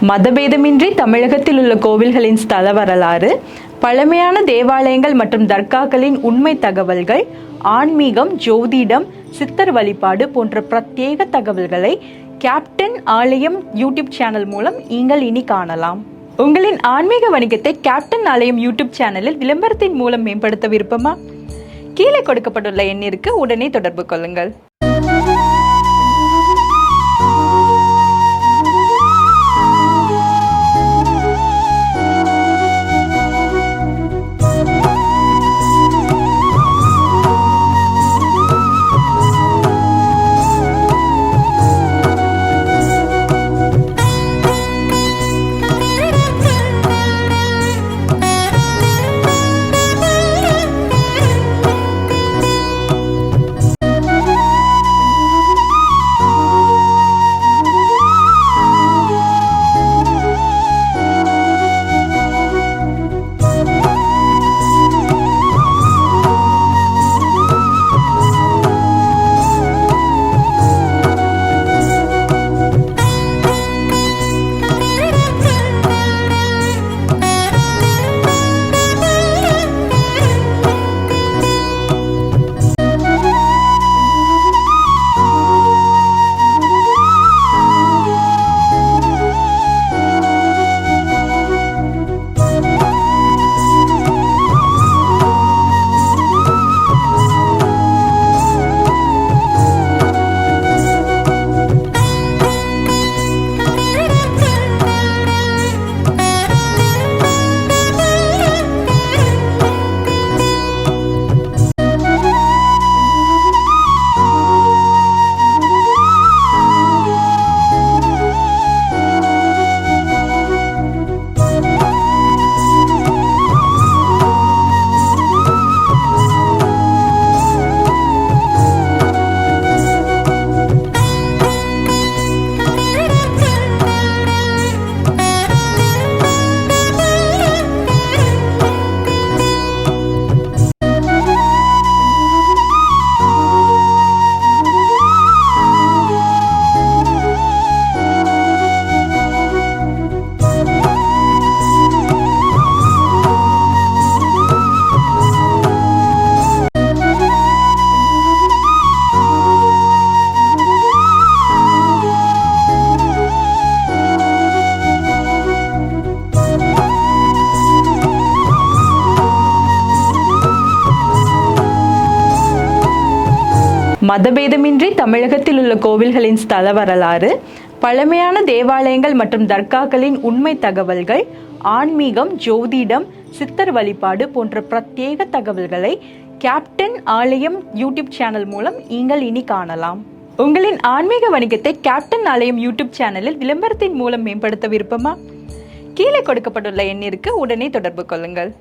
மதபேதமின்றி தமிழகத்தில் உள்ள கோவில்களின் ஸ்தல வரலாறு, பழமையான தேவாலயங்கள் மற்றும் தர்காக்களின் உண்மை தகவல்கள், ஆன்மீகம், ஜோதிடம், சித்தர் வழிபாடு போன்ற பிரத்யேக தகவல்களை கேப்டன் ஆலயம் யூடியூப் சேனல் மூலம் நீங்கள் இனி காணலாம். உங்களின் ஆன்மீக வணிகத்தை கேப்டன் ஆலயம் யூடியூப் சேனலில் விளம்பரத்தின் மூலம் மேம்படுத்த விருப்பமா? கீழே கொடுக்கப்பட்டுள்ள எண்ணிற்கு உடனே தொடர்பு கொள்ளுங்கள். மதபேதமின்றி தமிழகத்தில் உள்ள கோவில்களின் ஸ்தல வரலாறு, பழமையான தேவாலயங்கள் மற்றும் தர்காக்களின் உண்மை தகவல்கள், ஆன்மீகம், ஜோதிடம், சித்தர் வழிபாடு போன்ற பிரத்யேக தகவல்களை கேப்டன் ஆலயம் யூடியூப் சேனல் மூலம் நீங்கள் இனி காணலாம். உங்களின் ஆன்மீக வணிகத்தை கேப்டன் ஆலயம் யூடியூப் சேனலில் விளம்பரத்தின் மூலம் மேம்படுத்த விருப்பமா? கீழே கொடுக்கப்பட்டுள்ள எண்ணிற்கு உடனே தொடர்பு கொள்ளுங்கள்.